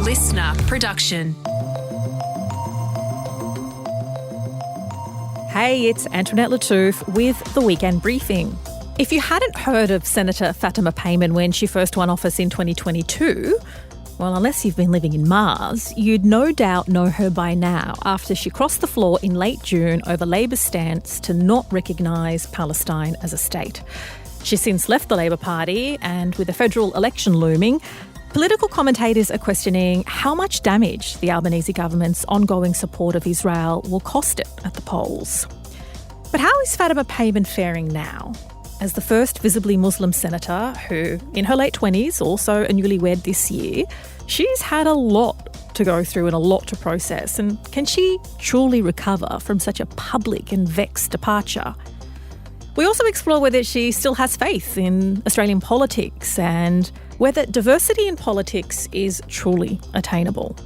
listener production. Hey, it's Antoinette Lattouf with the Weekend Briefing. If you hadn't heard of Senator Fatima Payman when she first won office in 2022, well, unless you've been living in Mars, you'd no doubt know her by now after she crossed the floor in late June over Labor's stance to not recognise Palestine as a state. She's since left the Labor Party, and with a federal election looming, political commentators are questioning how much damage the Albanese government's ongoing support of Israel will cost it at the polls. But how is Fatima Payman faring now? As the first visibly Muslim senator who, in her late 20s, also a newlywed this year, she's had a lot to go through and a lot to process. And can she truly recover from such a public and vexed departure? We also explore whether she still has faith in Australian politics and whether diversity in politics is truly attainable.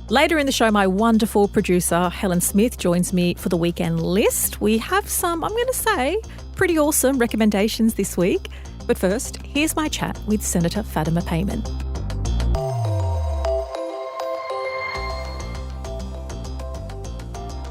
Later in the show, my wonderful producer, Helen Smith, joins me for the weekend list. We have some, I'm going to say, pretty awesome recommendations this week. But first, here's my chat with Senator Fatima Payman.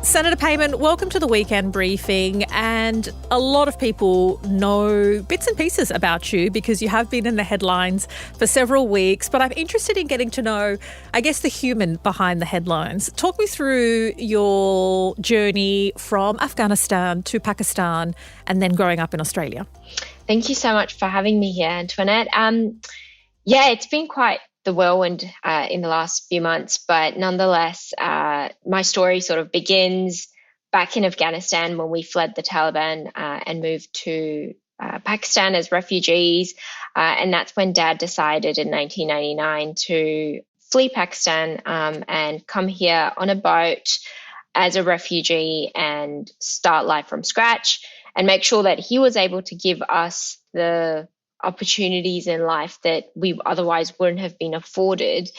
Senator Payman, welcome to the Weekend Briefing. And a lot of people know bits and pieces about you because you have been in the headlines for several weeks. But I'm interested in getting to know, I guess, the human behind the headlines. Talk me through your journey from Afghanistan to Pakistan and then growing up in Australia. Thank you so much for having me here, Antoinette. It's been quite the whirlwind in the last few months, but nonetheless, my story sort of begins back in Afghanistan when we fled the Taliban and moved to Pakistan as refugees. And that's when Dad decided in 1999 to flee Pakistan and come here on a boat as a refugee and start life from scratch and make sure that he was able to give us the opportunities in life that we otherwise wouldn't have been afforded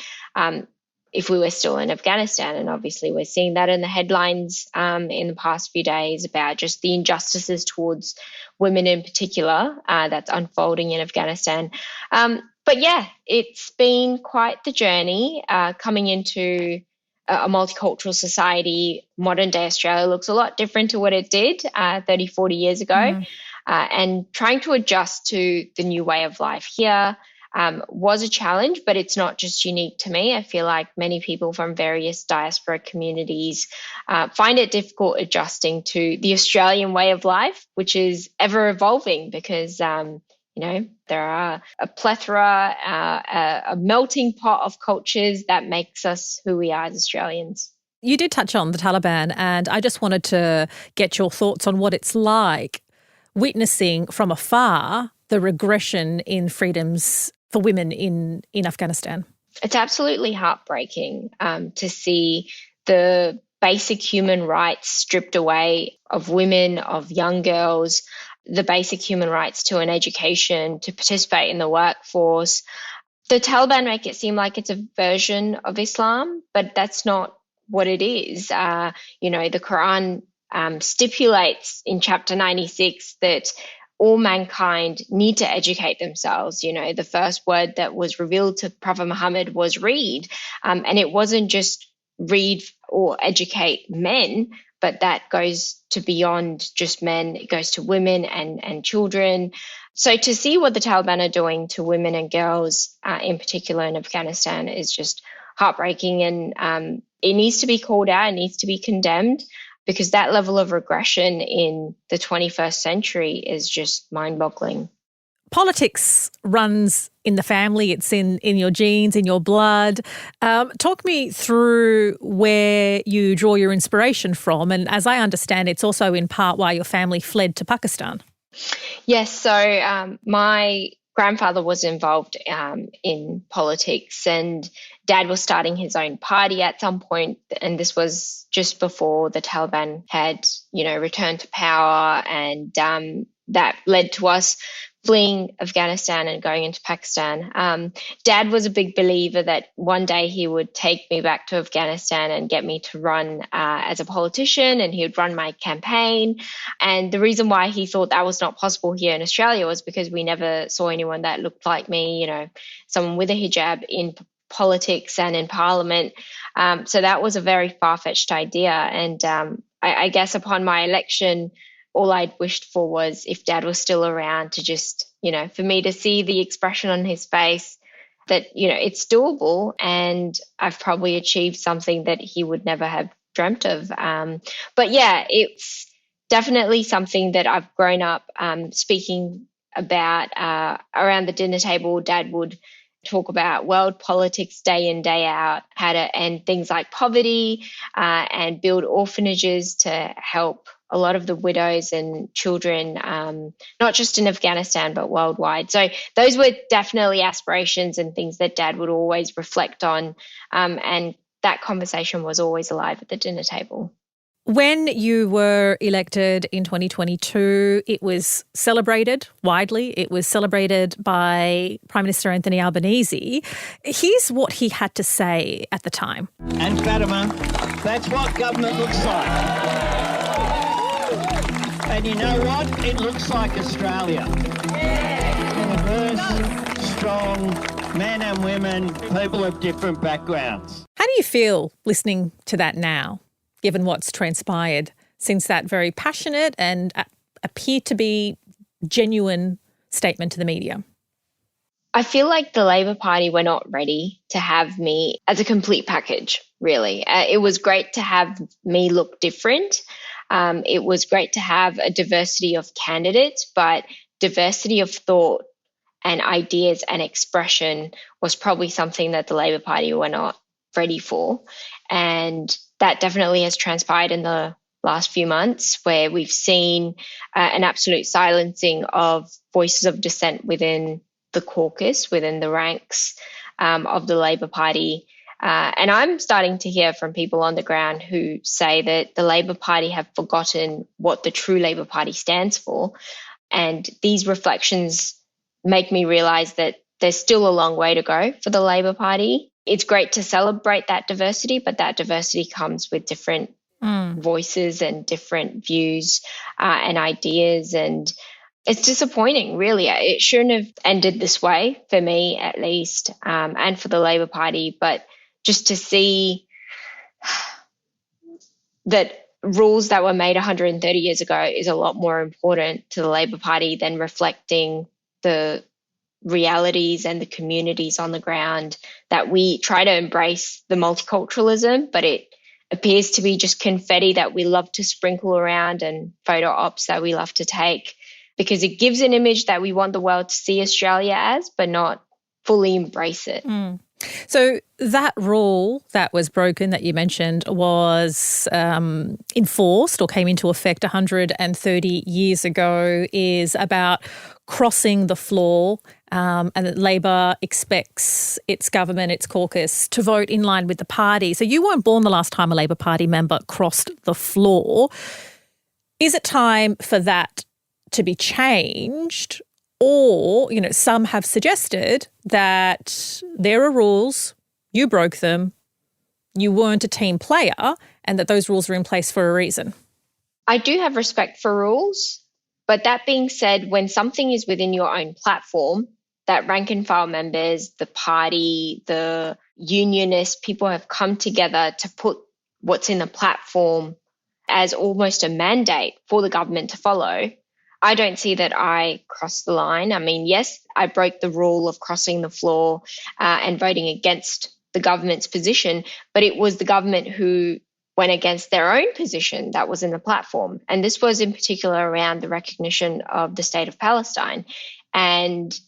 if we were still in Afghanistan. And obviously we're seeing that in the headlines in the past few days about just the injustices towards women in particular that's unfolding in Afghanistan. But yeah, it's been quite the journey coming into a multicultural society. Modern day Australia looks a lot different to what it did 30, 40 years ago. And trying to adjust to the new way of life here was a challenge, but it's not just unique to me. I feel like many people from various diaspora communities find it difficult adjusting to the Australian way of life, which is ever evolving because, there are a plethora, a melting pot of cultures that makes us who we are as Australians. You did touch on the Taliban, and I just wanted to get your thoughts on what it's like witnessing from afar the regression in freedoms for women in Afghanistan. It's absolutely heartbreaking to see the basic human rights stripped away of women, of young girls, the basic human rights to an education, to participate in the workforce. The Taliban make it seem like it's a version of Islam, but that's not what it is. The Quran stipulates in chapter 96 that all mankind need to educate themselves. The first word that was revealed to Prophet Muhammad was read. And it wasn't just read or educate men, but that goes to beyond just men. It goes to women and children. So to see what the Taliban are doing to women and girls, in particular in Afghanistan, is just heartbreaking. And it needs to be called out. It needs to be condemned, because that level of regression in the 21st century is just mind-boggling. Politics runs in the family. It's in your genes, in your blood. Talk me through where you draw your inspiration from. And as I understand, it's also in part why your family fled to Pakistan. Yes, so my grandfather was involved in politics, and Dad was starting his own party at some point, and this was just before the Taliban had, returned to power, and that led to us fleeing Afghanistan and going into Pakistan. Dad was a big believer that one day he would take me back to Afghanistan and get me to run as a politician, and he would run my campaign. And the reason why he thought that was not possible here in Australia was because we never saw anyone that looked like me, someone with a hijab in politics and in Parliament. So that was a very far-fetched idea. And I guess upon my election, all I'd wished for was if Dad was still around to just, for me to see the expression on his face that, it's doable and I've probably achieved something that he would never have dreamt of. But yeah, it's definitely something that I've grown up speaking about around the dinner table. Dad would talk about world politics day in, day out, how to end things like poverty and build orphanages to help a lot of the widows and children, not just in Afghanistan, but worldwide. So those were definitely aspirations and things that Dad would always reflect on. And that conversation was always alive at the dinner table. When you were elected in 2022, it was celebrated widely. It was celebrated by Prime Minister Anthony Albanese. Here's what he had to say at the time. And Fatima, that's what government looks like. And you know what? It looks like Australia. Diverse, strong, men and women, people of different backgrounds. How do you feel listening to that now, given what's transpired since that very passionate and appeared to be genuine statement to the media? I feel like the Labor Party were not ready to have me as a complete package, really. It was great to have me look different. It was great to have a diversity of candidates, but diversity of thought and ideas and expression was probably something that the Labor Party were not ready for. And that definitely has transpired in the last few months, where we've seen an absolute silencing of voices of dissent within the caucus, within the ranks of the Labor Party. And I'm starting to hear from people on the ground who say that the Labor Party have forgotten what the true Labor Party stands for. And these reflections make me realise that there's still a long way to go for the Labor Party. It's great to celebrate that diversity, but that diversity comes with different voices and different views and ideas. And it's disappointing, really. It shouldn't have ended this way, for me at least, and for the Labor Party. But just to see that rules that were made 130 years ago is a lot more important to the Labor Party than reflecting the realities and the communities on the ground, that we try to embrace the multiculturalism, but it appears to be just confetti that we love to sprinkle around and photo ops that we love to take, because it gives an image that we want the world to see Australia as, but not fully embrace it. So that rule that was broken that you mentioned was enforced or came into effect 130 years ago, is about crossing the floor, and that Labor expects its government, its caucus, to vote in line with the party. So you weren't born the last time a Labor Party member crossed the floor. Is it time for that to be changed? Or, some have suggested that there are rules, you broke them, you weren't a team player, and that those rules are in place for a reason. I do have respect for rules, but that being said, when something is within your own platform, that rank and file members, the party, the unionists, people have come together to put what's in the platform as almost a mandate for the government to follow, I don't see that I crossed the line. I mean, yes, I broke the rule of crossing the floor and voting against the government's position, but it was the government who went against their own position that was in the platform. And this was in particular around the recognition of the state of Palestine. And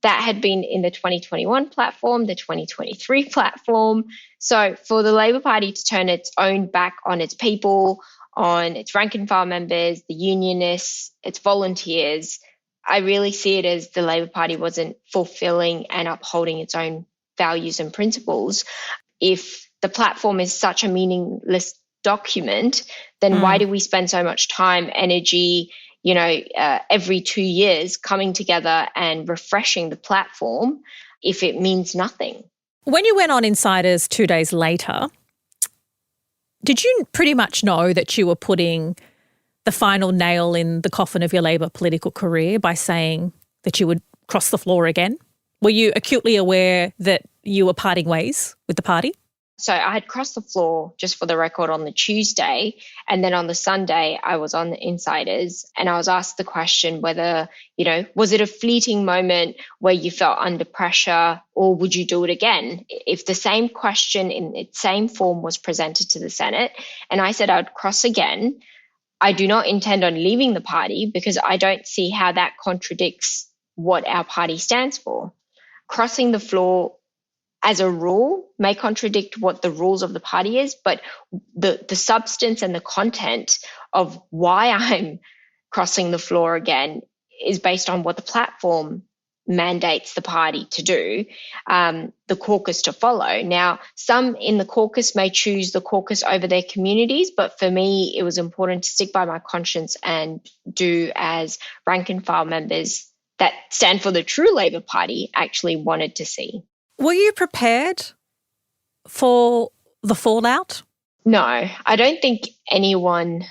that had been in the 2021 platform, the 2023 platform. So for the Labor Party to turn its own back on its people, on its rank and file members, the unionists, its volunteers, I really see it as the Labor Party wasn't fulfilling and upholding its own values and principles. If the platform is such a meaningless document, then why do we spend so much time, energy, every 2 years coming together and refreshing the platform if it means nothing? When you went on Insiders 2 days later, did you pretty much know that you were putting the final nail in the coffin of your Labor political career by saying that you would cross the floor again? Were you acutely aware that you were parting ways with the party? So I had crossed the floor, just for the record, on the Tuesday. And then on the Sunday, I was on the Insiders and I was asked the question whether, was it a fleeting moment where you felt under pressure or would you do it again? If the same question in its same form was presented to the Senate, and I said I would cross again, I do not intend on leaving the party because I don't see how that contradicts what our party stands for. Crossing the floor as a rule may contradict what the rules of the party is, but the substance and the content of why I'm crossing the floor again is based on what the platform mandates the party to do, the caucus to follow. Now, some in the caucus may choose the caucus over their communities, but for me, it was important to stick by my conscience and do as rank and file members that stand for the true Labor Party actually wanted to see. Were you prepared for the fallout? No, I don't think anyone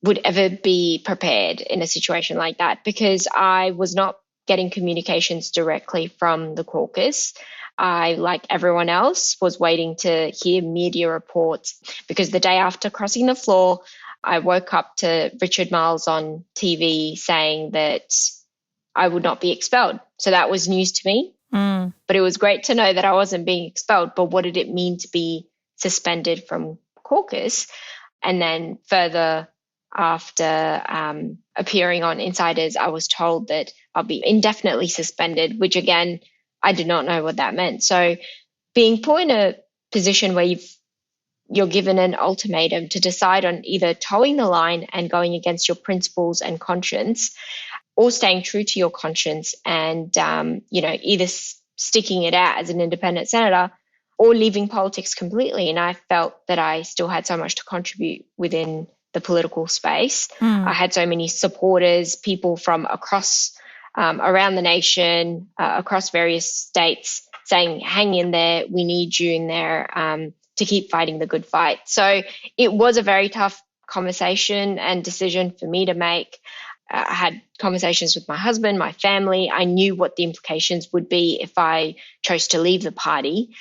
would ever be prepared in a situation like that because I was not getting communications directly from the caucus. I, like everyone else, was waiting to hear media reports because the day after crossing the floor, I woke up to Richard Marles on TV saying that I would not be expelled. So that was news to me. But it was great to know that I wasn't being expelled. But what did it mean to be suspended from caucus? And then further, after appearing on Insiders, I was told that I'll be indefinitely suspended, which again, I did not know what that meant. So being put in a position where you're given an ultimatum to decide on either towing the line and going against your principles and conscience, or staying true to your conscience and, either sticking it out as an independent senator or leaving politics completely. And I felt that I still had so much to contribute within the political space. I had so many supporters, people from across, around the nation, across various states saying, hang in there, we need you in there to keep fighting the good fight. So it was a very tough conversation and decision for me to make. I had conversations with my husband, my family. I knew what the implications would be if I chose to leave the party.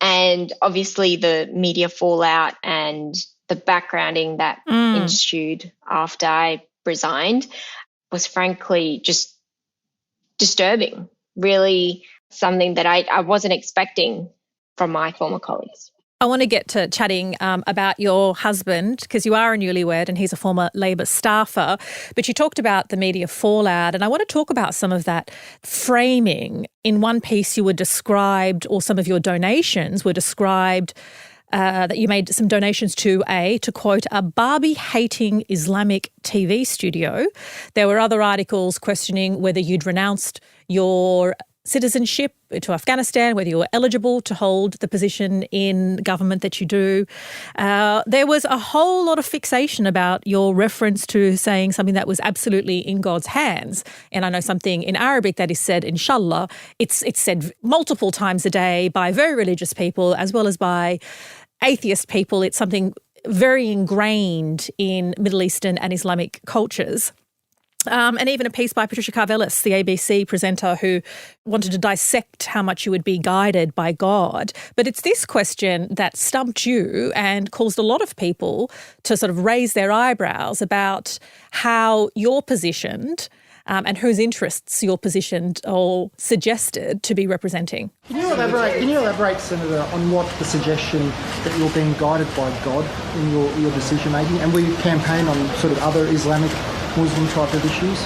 And obviously the media fallout and the backgrounding that ensued after I resigned was frankly just disturbing, really something that I wasn't expecting from my former colleagues. I want to get to chatting about your husband because you are a newlywed and he's a former Labor staffer. But you talked about the media fallout and I want to talk about some of that framing. In one piece you were described, or some of your donations were described, that you made some donations to quote, a Barbie-hating Islamic TV studio. There were other articles questioning whether you'd renounced your citizenship to Afghanistan, whether you were eligible to hold the position in government that you do. There was a whole lot of fixation about your reference to saying something that was absolutely in God's hands. And I know something in Arabic that is said, inshallah. It's said multiple times a day by very religious people as well as by atheist people. It's something very ingrained in Middle Eastern and Islamic cultures. And even a piece by Patricia Karvelis, the ABC presenter, who wanted to dissect how much you would be guided by God. But it's this question that stumped you and caused a lot of people to sort of raise their eyebrows about how you're positioned and whose interests you're positioned or suggested to be representing. Can you elaborate, Senator, on what the suggestion that you're being guided by God in your decision making? And will you campaign on sort of other Islamic Muslim type of issues?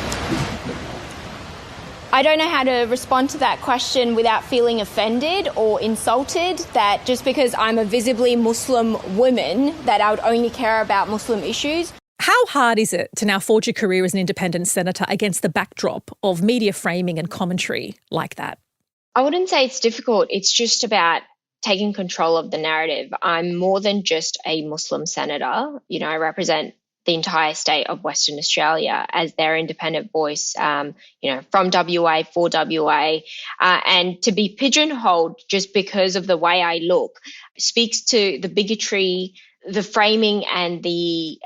I don't know how to respond to that question without feeling offended or insulted, that just because I'm a visibly Muslim woman that I would only care about Muslim issues. How hard is it to now forge a career as an independent senator against the backdrop of media framing and commentary like that? I wouldn't say it's difficult. It's just about taking control of the narrative. I'm more than just a Muslim senator. I represent the entire state of Western Australia as their independent voice, from WA for WA. And to be pigeonholed just because of the way I look speaks to the bigotry, the framing and the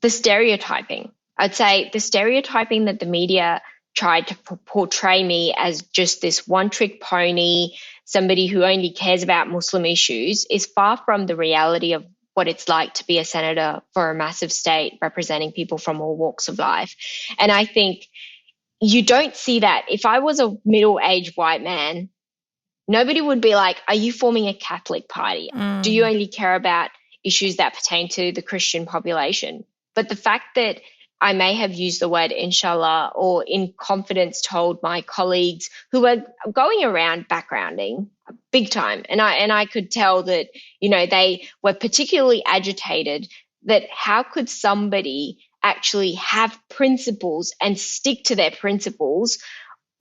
stereotyping. I'd say the stereotyping that the media tried to portray me as just this one-trick pony, somebody who only cares about Muslim issues, is far from the reality of what it's like to be a senator for a massive state representing people from all walks of life. And I think you don't see that. If I was a middle-aged white man, nobody would be like, are you forming a Catholic party? Do you only care about issues that pertain to the Christian population? But the fact that I may have used the word inshallah or in confidence told my colleagues who were going around backgrounding big time. And I could tell that, they were particularly agitated that how could somebody actually have principles and stick to their principles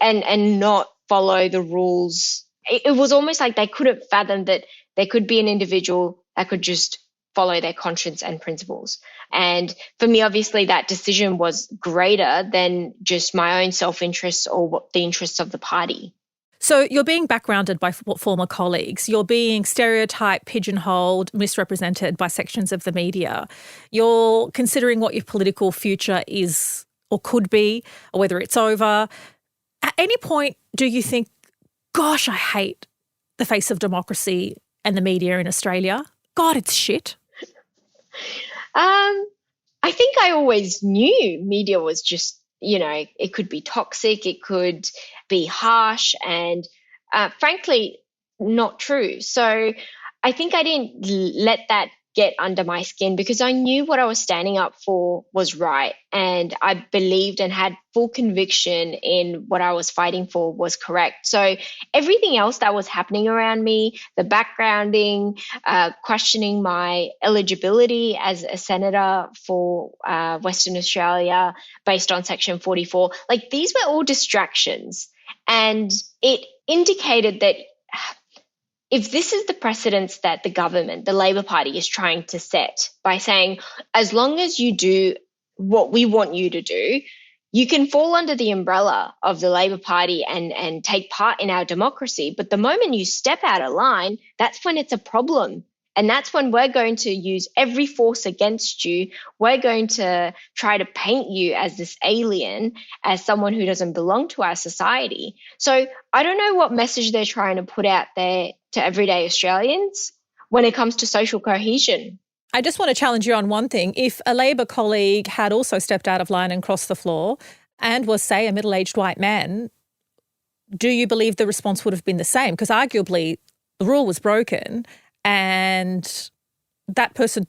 and not follow the rules. It was almost like they couldn't fathom that there could be an individual that could just follow their conscience and principles. And for me, obviously, that decision was greater than just my own self-interest or the interests of the party. So you're being backgrounded by former colleagues. You're being stereotyped, pigeonholed, misrepresented by sections of the media. You're considering what your political future is or could be, or whether it's over. At any point, do you think, gosh, I hate the face of democracy and the media in Australia? God, it's shit. I think I always knew media was just, it could be toxic, it could be harsh and frankly, not true. So I think I didn't let that get under my skin because I knew what I was standing up for was right. And I believed and had full conviction in what I was fighting for was correct. So everything else that was happening around me, the backgrounding, questioning my eligibility as a senator for Western Australia based on Section 44, like these were all distractions. And it indicated that if this is the precedence that the government, the Labor Party, is trying to set by saying, as long as you do what we want you to do, you can fall under the umbrella of the Labor Party and take part in our democracy. But the moment you step out of line, that's when it's a problem. And that's when we're going to use every force against you. We're going to try to paint you as this alien, as someone who doesn't belong to our society. So I don't know what message they're trying to put out there to everyday Australians when it comes to social cohesion. I just want to challenge you on one thing. If a Labor colleague had also stepped out of line and crossed the floor and was, say, a middle-aged white man, do you believe the response would have been the same? Because arguably the rule was broken and that person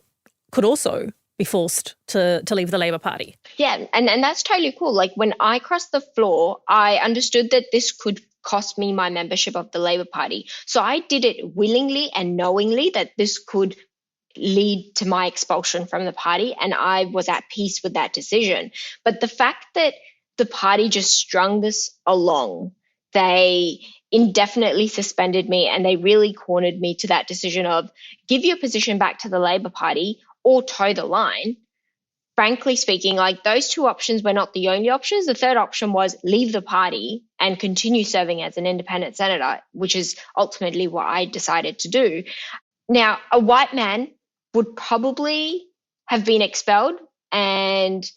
could also be forced to leave the Labor Party. Yeah, and that's totally cool. Like when I crossed the floor, I understood that this could cost me my membership of the Labor Party. So I did it willingly and knowingly that this could lead to my expulsion from the party, and I was at peace with that decision. But the fact that the party just strung this along, they indefinitely suspended me and they really cornered me to that decision of give your position back to the Labor Party or toe the line. Frankly speaking, like those two options were not the only options. The third option was leave the party and continue serving as an independent senator, which is ultimately what I decided to do. Now, a white man would probably have been expelled and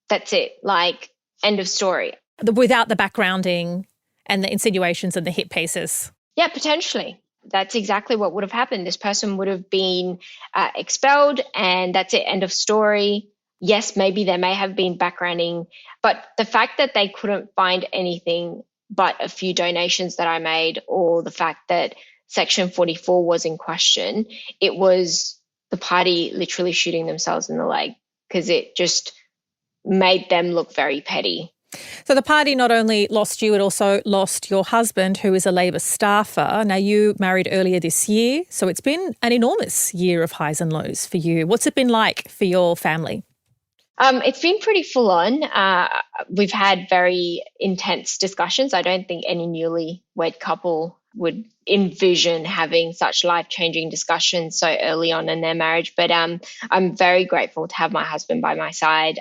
that's it, like end of story. Without the backgrounding and the insinuations and the hit pieces. Yeah, potentially. That's exactly what would have happened. This person would have been expelled and that's it, end of story. Yes, maybe there may have been backgrounding, but the fact that they couldn't find anything but a few donations that I made or the fact that Section 44 was in question, it was the party literally shooting themselves in the leg because it just made them look very petty. So the party not only lost you, it also lost your husband, who is a Labor staffer. Now, you married earlier this year, so it's been an enormous year of highs and lows for you. What's it been like for your family? It's been pretty full on. We've had very intense discussions. I don't think any newlywed couple would envision having such life-changing discussions so early on in their marriage. But I'm very grateful to have my husband by my side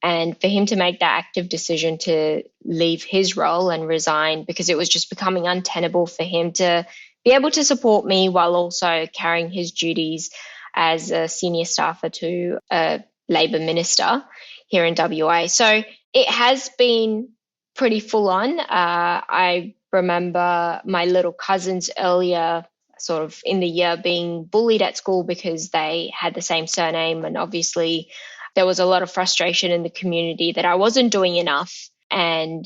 and for him to make that active decision to leave his role and resign because it was just becoming untenable for him to be able to support me while also carrying his duties as a senior staffer to a Labor minister here in WA. So it has been pretty full on. I remember my little cousins earlier sort of in the year being bullied at school because they had the same surname. And obviously there was a lot of frustration in the community that I wasn't doing enough. And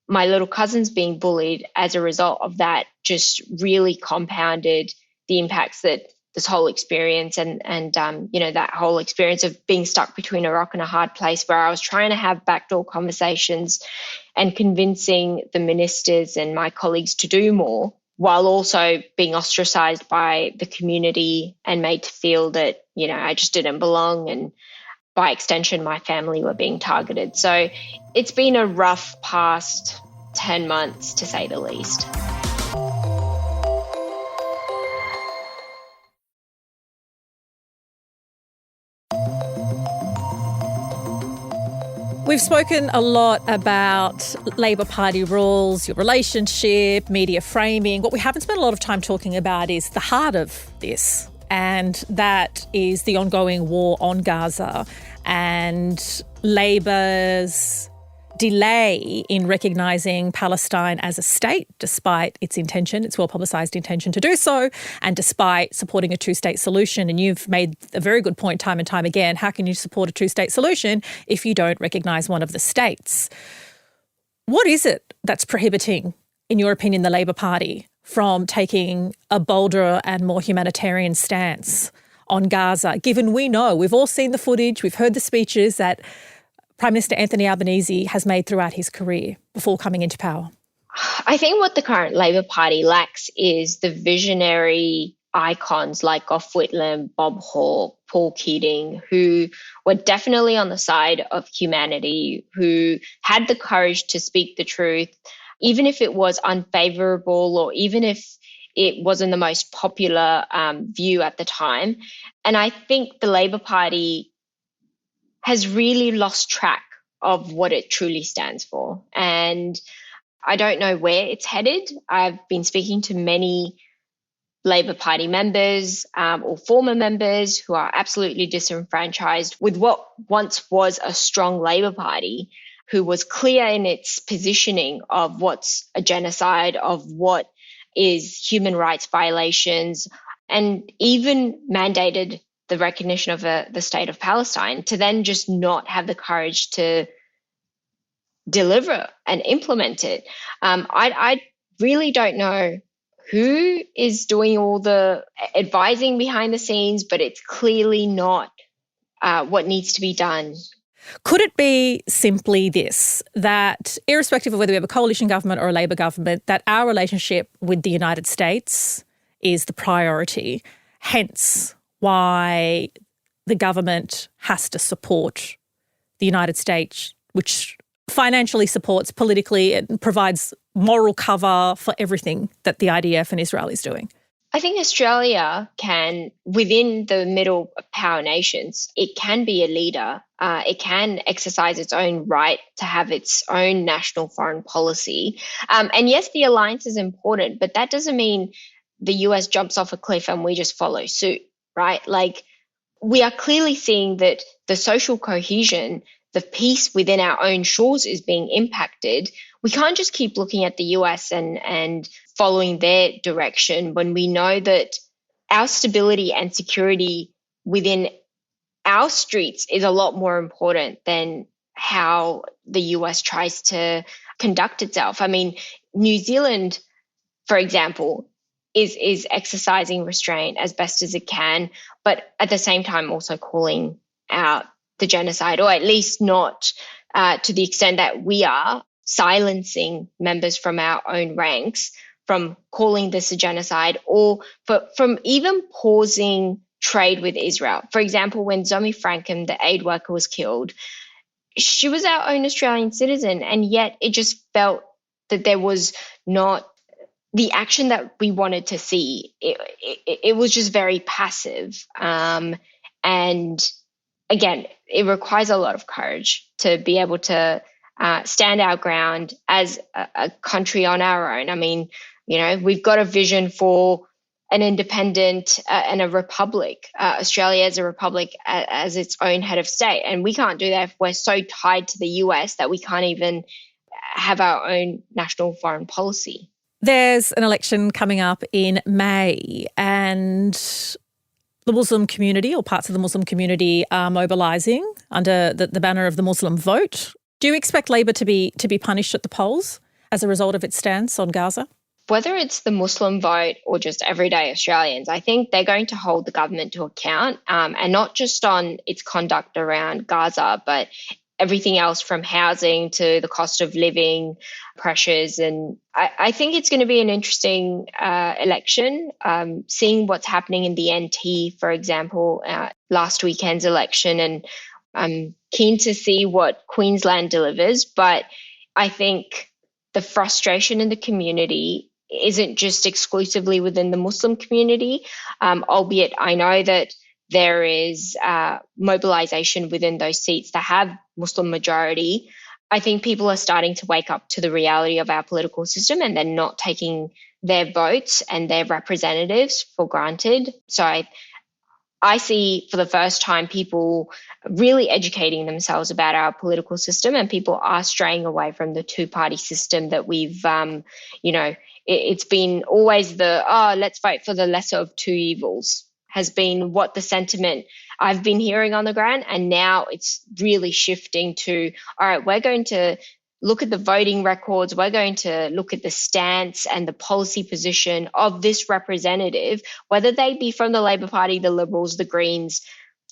my little cousins being bullied as a result of that just really compounded the impacts that this whole experience and that whole experience of being stuck between a rock and a hard place, where I was trying to have backdoor conversations and convincing the ministers and my colleagues to do more, while also being ostracized by the community and made to feel that, I just didn't belong, and by extension, my family were being targeted. So it's been a rough past 10 months, to say the least. We've spoken a lot about Labor Party rules, your relationship, media framing. What we haven't spent a lot of time talking about is the heart of this, and that is the ongoing war on Gaza and Labor's delay in recognising Palestine as a state, despite its well-publicised intention to do so, and despite supporting a two-state solution. And you've made a very good point time and time again. How can you support a two-state solution if you don't recognise one of the states? What is it that's prohibiting, in your opinion, the Labor Party from taking a bolder and more humanitarian stance on Gaza, given we've all seen the footage, we've heard the speeches that Prime Minister Anthony Albanese has made throughout his career before coming into power? I think what the current Labor Party lacks is the visionary icons like Gough Whitlam, Bob Hawke, Paul Keating, who were definitely on the side of humanity, who had the courage to speak the truth, even if it was unfavourable or even if it wasn't the most popular view at the time. And I think the Labor Party has really lost track of what it truly stands for. And I don't know where it's headed. I've been speaking to many Labor Party members or former members who are absolutely disenfranchised with what once was a strong Labor Party, who was clear in its positioning of what's a genocide, of what is human rights violations, and even mandated the recognition of the state of Palestine, to then just not have the courage to deliver and implement it. I really don't know who is doing all the advising behind the scenes, but it's clearly not what needs to be done. Could it be simply this, that irrespective of whether we have a coalition government or a Labor government, that our relationship with the United States is the priority, hence why the government has to support the United States, which financially supports politically and provides moral cover for everything that the IDF and Israel is doing? I think Australia can, within the middle power nations, it can be a leader. It can exercise its own right to have its own national foreign policy. And yes, the alliance is important, but that doesn't mean the US jumps off a cliff and we just follow suit, right? Like, we are clearly seeing that the social cohesion, the peace within our own shores is being impacted. We can't just keep looking at the US and following their direction when we know that our stability and security within our streets is a lot more important than how the US tries to conduct itself. I mean, New Zealand, for example, is exercising restraint as best as it can, but at the same time also calling out the genocide, or at least not to the extent that we are silencing members from our own ranks from calling this a genocide, or from even pausing trade with Israel. For example, when Zoe Frankham, the aid worker, was killed, she was our own Australian citizen, and yet it just felt that there was not the action that we wanted to see. It was just very passive. And again, it requires a lot of courage to be able to stand our ground as a country on our own. I mean, you know, we've got a vision for an independent and a republic, Australia as a republic, as its own head of state. And we can't do that if we're so tied to the US that we can't even have our own national foreign policy. There's an election coming up in May, and the Muslim community or parts of the Muslim community are mobilising under the banner of the Muslim vote. Do you expect Labor to be punished at the polls as a result of its stance on Gaza? Whether it's the Muslim vote or just everyday Australians, I think they're going to hold the government to account, and not just on its conduct around Gaza, but everything else from housing to the cost of living pressures. And I think it's going to be an interesting election, seeing what's happening in the NT, for example, last weekend's election. And I'm keen to see what Queensland delivers. But I think the frustration in the community isn't just exclusively within the Muslim community, albeit I know that there is mobilisation within those seats that have Muslim majority. I think people are starting to wake up to the reality of our political system, and they're not taking their votes and their representatives for granted. So I see for the first time people really educating themselves about our political system, and people are straying away from the two-party system that we've, it's been always let's vote for the lesser of two evils has been what the sentiment I've been hearing on the ground. And now it's really shifting to, all right, we're going to look at the voting records. We're going to look at the stance and the policy position of this representative, whether they be from the Labor Party, the Liberals, the Greens,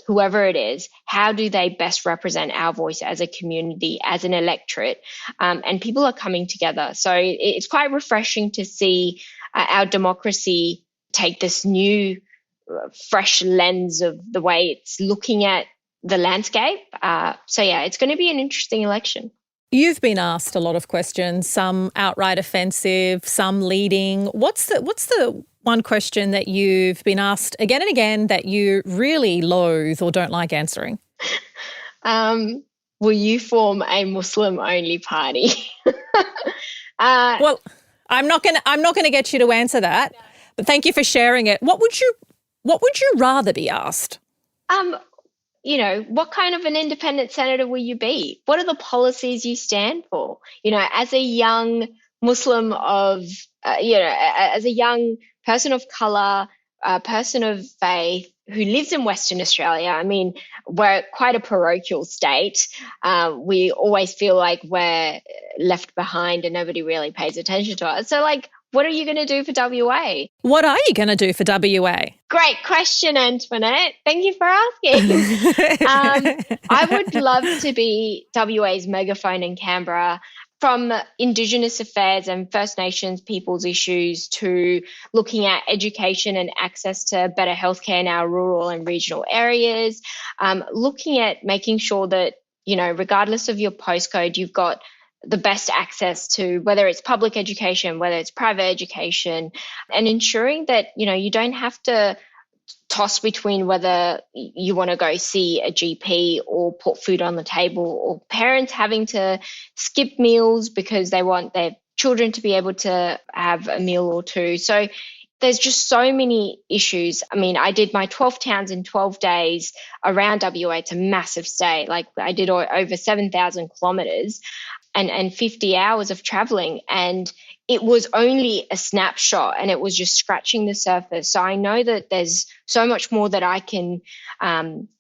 whoever it is. How do they best represent our voice as a community, as an electorate? And people are coming together. So it's quite refreshing to see our democracy take this new, fresh lens of the way it's looking at the landscape. It's going to be an interesting election. You've been asked a lot of questions, some outright offensive, some leading. What's the one question that you've been asked again and again that you really loathe or don't like answering? Will you form a Muslim-only party? Well, I'm not going to get you to answer that, but thank you for sharing it. What would you rather be asked? What kind of an independent senator will you be? What are the policies you stand for? As a young Muslim as a young person of colour, a person of faith who lives in Western Australia. I mean, we're quite a parochial state. We always feel like we're left behind and nobody really pays attention to us. So, what are you going to do for WA? What are you going to do for WA? Great question, Antoinette. Thank you for asking. I would love to be WA's megaphone in Canberra, from Indigenous affairs and First Nations people's issues to looking at education and access to better healthcare in our rural and regional areas, looking at making sure that, regardless of your postcode, you've got the best access to whether it's public education, whether it's private education, and ensuring that, you don't have to toss between whether you want to go see a GP or put food on the table, or parents having to skip meals because they want their children to be able to have a meal or two. So there's just so many issues. I mean, I did my 12 towns in 12 days around WA. It's a massive state. I did over 7,000 kilometres. And 50 hours of traveling, and it was only a snapshot, and it was just scratching the surface. So I know that there's so much more that I can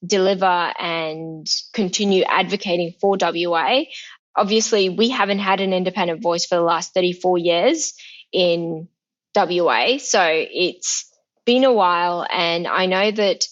deliver and continue advocating for WA. Obviously, we haven't had an independent voice for the last 34 years in WA, so it's been a while, and I know that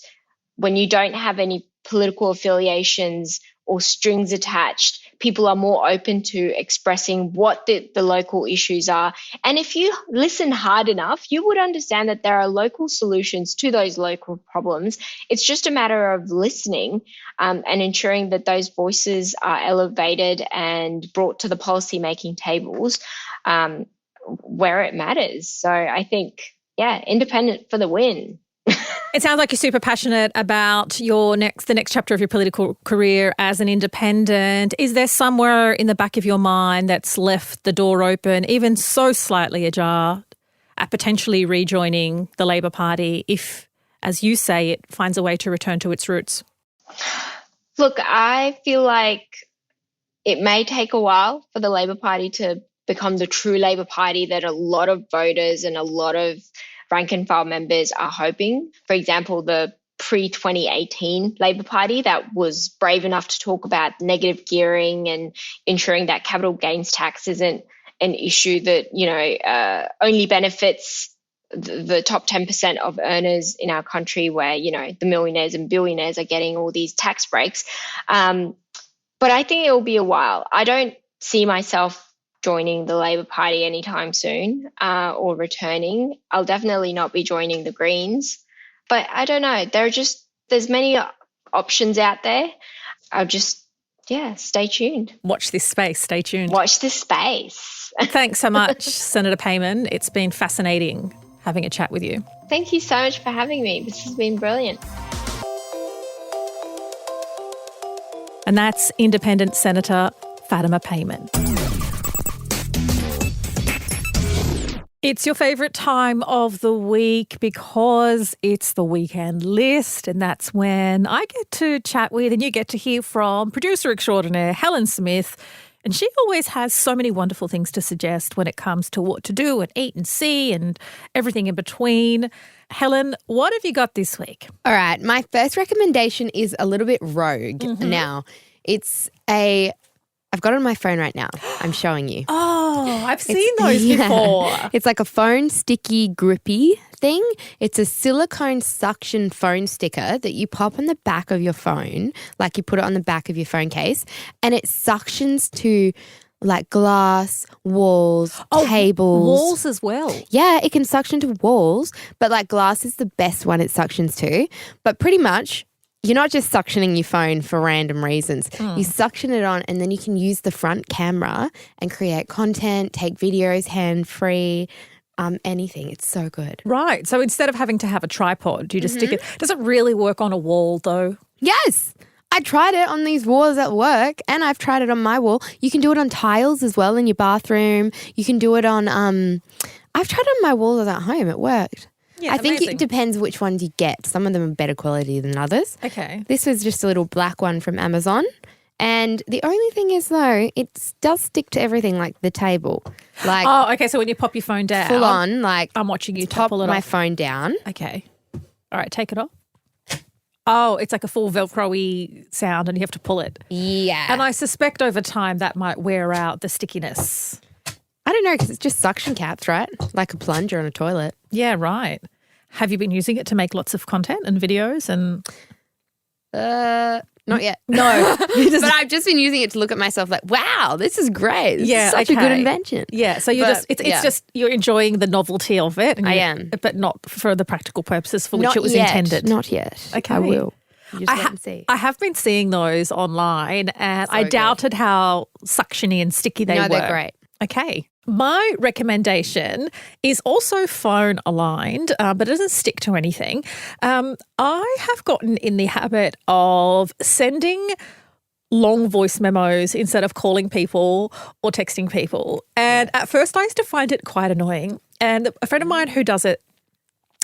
when you don't have any political affiliations or strings attached, people are more open to expressing what the local issues are. And if you listen hard enough, you would understand that there are local solutions to those local problems. It's just a matter of listening and ensuring that those voices are elevated and brought to the policy-making tables where it matters. So I think, independent for the win. It sounds like you're super passionate about the next chapter of your political career as an independent. Is there somewhere in the back of your mind that's left the door open, even so slightly ajar, at potentially rejoining the Labor Party if, as you say, it finds a way to return to its roots? Look, I feel like it may take a while for the Labor Party to become the true Labor Party that a lot of voters and a lot of rank and file members are hoping. For example, the pre-2018 Labor Party that was brave enough to talk about negative gearing and ensuring that capital gains tax isn't an issue that, only benefits the top 10% of earners in our country, where, the millionaires and billionaires are getting all these tax breaks. But I think it will be a while. I don't see myself joining the Labor Party anytime soon or returning. I'll definitely not be joining the Greens. But I don't know. There's many options out there. I'll just, stay tuned. Watch this space. Stay tuned. Watch this space. Thanks so much, Senator Payman. It's been fascinating having a chat with you. Thank you so much for having me. This has been brilliant. And that's Independent Senator Fatima Payman. It's your favourite time of the week because it's the weekend list, and that's when I get to chat with and you get to hear from producer extraordinaire Helen Smith. And she always has so many wonderful things to suggest when it comes to what to do and eat and see and everything in between. Helen, what have you got this week? All right. My first recommendation is a little bit rogue. Now, I've got it on my phone right now. I'm showing you. Oh, I've seen those before. It's like a phone sticky grippy thing. It's a silicone suction phone sticker that you pop on the back of your phone, like you put it on the back of your phone case, and it suctions to like glass, walls, tables. Walls as well. Yeah, it can suction to walls, but like glass is the best one it suctions to. But pretty much, you're not just suctioning your phone for random reasons. You suction it on and then you can use the front camera and create content, take videos hand-free, anything. It's so good. Right. So instead of having to have a tripod, you just stick it. Does it really work on a wall though? Yes. I tried it on these walls at work and I've tried it on my wall. You can do it on tiles as well in your bathroom. You can do it on I've tried it on my walls at home. It worked. Yeah, I think amazing. it depends which ones you get. Some of them are better quality than others. Okay. This was just a little black one from Amazon. And the only thing is, though, it does stick to everything, like the table. Like, oh, okay. So when you pop your phone down. full on, like I'm watching you pop pull it my off. phone down. Okay. All right, take it off. Oh, it's like a full Velcro-y sound and you have to pull it. Yeah. And I suspect over time that might wear out the stickiness. I don't know, because it's just suction caps, right? Like a plunger on a toilet. Yeah, right. Have you been using it to make lots of content and videos and... Not yet. No. But I've just been using it to look at myself like, wow, this is great. This is such a good invention. Yeah, so you're it's just you're enjoying the novelty of it. And I am. But not for the practical purposes for which Not it was yet. intended. Not yet. Okay. I will. You just wait and see. I have been seeing those online and I good. doubted how suctiony and sticky they were. No, they're great. Okay. My recommendation is also phone aligned, but it doesn't stick to anything. I have gotten in the habit of sending long voice memos instead of calling people or texting people. And at first I used to find it quite annoying. And a friend of mine who does it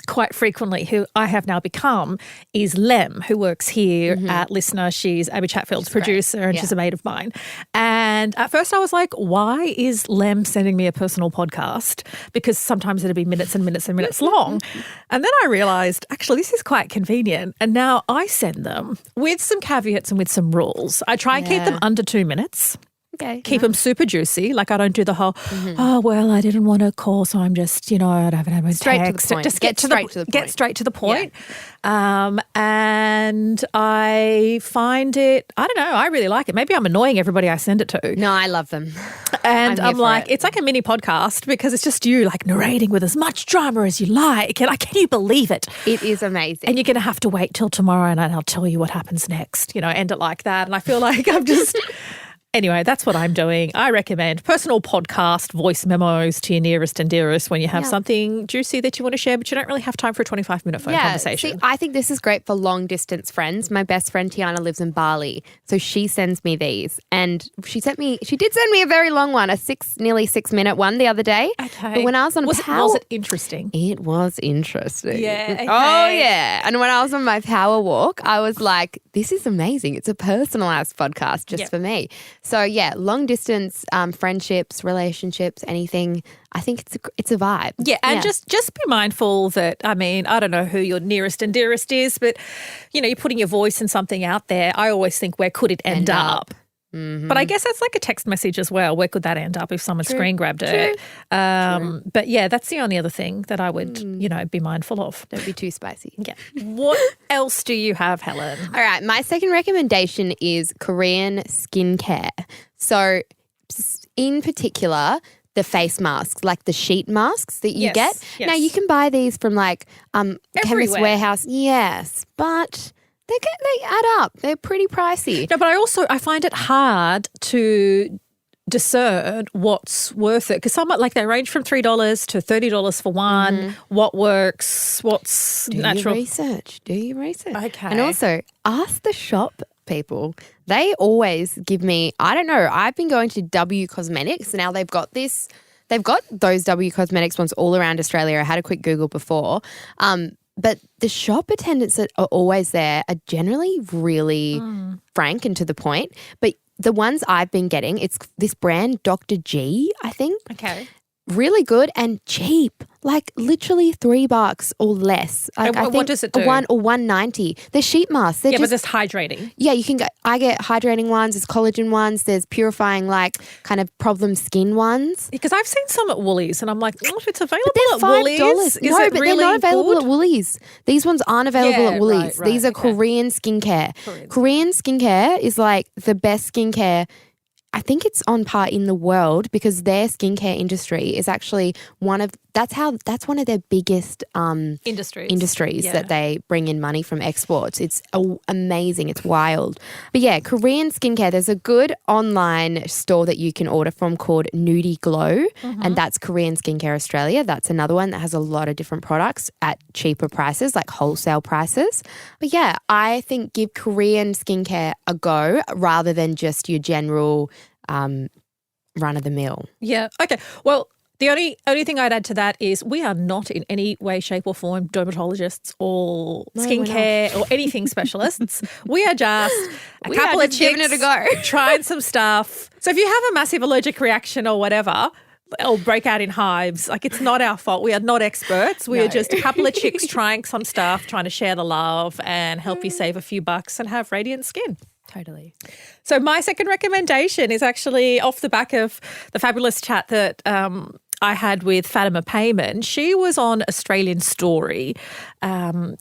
quite frequently, who I have now become, is Lem, who works here at Listener. She's Abby Chatfield's producer and she's a mate of mine. And at first I was like, why is Lem sending me a personal podcast? Because sometimes it'd be minutes and minutes and minutes long. And then I realised, actually, this is quite convenient. And now I send them with some caveats and with some rules. I try and keep them under 2 minutes. Okay. Keep them super juicy. Like I don't do the whole, oh, well, I didn't want to call, so I'm just, I haven't had my Straight text. to the point. Just Get straight to the point. Get straight to the point. And I find it, I don't know, I really like it. Maybe I'm annoying everybody I send it to. No, I love them. And I'm here for like, it. it's like a mini podcast because it's just you like narrating with as much drama as you like. And can you believe it? It is amazing. And you're going to have to wait till tomorrow and I'll tell you what happens next, end it like that. And I feel like I'm just... Anyway, that's what I'm doing. I recommend personal podcast voice memos to your nearest and dearest when you have something juicy that you want to share, but you don't really have time for a 25-minute phone conversation. See, I think this is great for long-distance friends. My best friend Tiana lives in Bali, so she sends me these. And she did send me a very long one, nearly 6-minute one the other day. Okay. But when I was on was it interesting? It was interesting. Yeah. Okay. Oh, yeah. And when I was on my power walk, I was like, this is amazing. It's a personalised podcast just for me. So yeah, long distance friendships, relationships, anything. I think it's a vibe. Yeah, and just be mindful that, I mean, I don't know who your nearest and dearest is, but, you know, you're putting your voice in something out there. I always think, where could it end up? Mm-hmm. But I guess that's like a text message as well. Where could that end up if someone screen grabbed it? True. But yeah, that's the only other thing that I would, you know, be mindful of. Don't be too spicy. Yeah. What else do you have, Helen? All right. My second recommendation is Korean skincare. So in particular, the face masks, like the sheet masks that you get. Yes. Now, you can buy these from like Chemist Warehouse. Yes, but they add up. They're pretty pricey. No, but I find it hard to discern what's worth it, because some, like, they range from $3 to $30 for one. Mm-hmm. What works? What's natural? Do your research. Okay. And also ask the shop people. They always give me, I don't know, I've been going to W Cosmetics. Now they've got those W Cosmetics ones all around Australia. I had a quick Google before. But the shop attendants that are always there are generally really frank and to the point. But the ones I've been getting, it's this brand, Dr. G, I think. Okay. Really good and cheap, like literally $3 or less. Like, and what does it do? $1 or $1.90. They're sheet masks. They're but it's hydrating. Yeah, you can I get hydrating ones. There's collagen ones. There's purifying, like, kind of problem skin ones. Because I've seen some at Woolies, and I'm like, if it's available at Woolies, no, but they're not available at Woolies. These ones aren't available at Woolies. Right, These are Korean skincare. Korean skincare is like the best skincare. I think it's on par in the world, because their skincare industry is actually that's one of their biggest industries that they bring in money from exports. It's amazing. It's wild. But yeah, Korean skincare, there's a good online store that you can order from called Nudie Glow, and that's Korean Skincare Australia. That's another one that has a lot of different products at cheaper prices, like wholesale prices. But yeah, I think give Korean skincare a go rather than just your general run-of-the-mill. Yeah. Okay. Well, the only thing I'd add to that is we are not in any way, shape or form dermatologists or skincare or anything specialists. We are just a couple of chicks giving it a go. Trying some stuff. So if you have a massive allergic reaction or whatever, or break out in hives, like, it's not our fault. We are not experts. We are just a couple of chicks trying some stuff, trying to share the love and help you save a few bucks and have radiant skin. Totally. So my second recommendation is actually off the back of the fabulous chat that I had with Fatima Payman. She was on Australian Story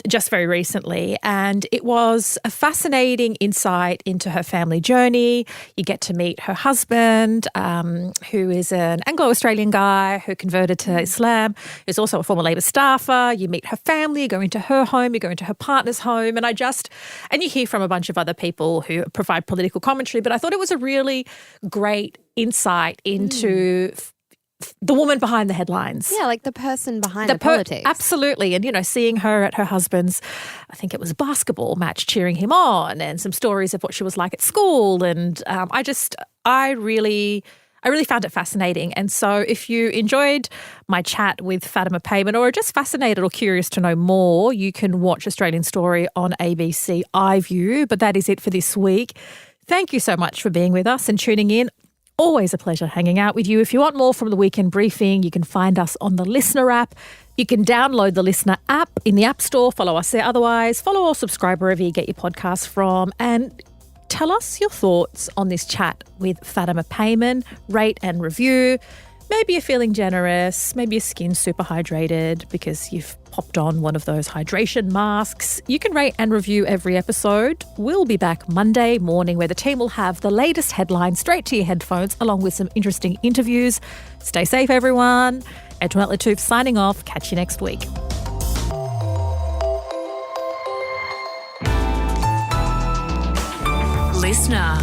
just very recently, and it was a fascinating insight into her family journey. You get to meet her husband, who is an Anglo-Australian guy who converted to Islam, who's also a former Labor staffer. You meet her family, you go into her home, you go into her partner's home, and you hear from a bunch of other people who provide political commentary. But I thought it was a really great insight into the woman behind the headlines. Yeah, like the person behind the politics. Absolutely. And, you know, seeing her at her husband's, I think it was a basketball match, cheering him on, and some stories of what she was like at school. And I really found it fascinating. And so if you enjoyed my chat with Fatima Payman, or are just fascinated or curious to know more, you can watch Australian Story on ABC iView. But that is it for this week. Thank you so much for being with us and tuning in. Always a pleasure hanging out with you. If you want more from the Weekend Briefing, you can find us on the Listener app. You can download the Listener app in the App Store. Follow us there. Otherwise, follow or subscribe wherever you get your podcasts from. And tell us your thoughts on this chat with Fatima Payman. Rate and review. Maybe you're feeling generous. Maybe your skin's super hydrated because you've popped on one of those hydration masks. You can rate and review every episode. We'll be back Monday morning, where the team will have the latest headlines straight to your headphones, along with some interesting interviews. Stay safe, everyone. Antoinette Lattouf signing off. Catch you next week. Listener.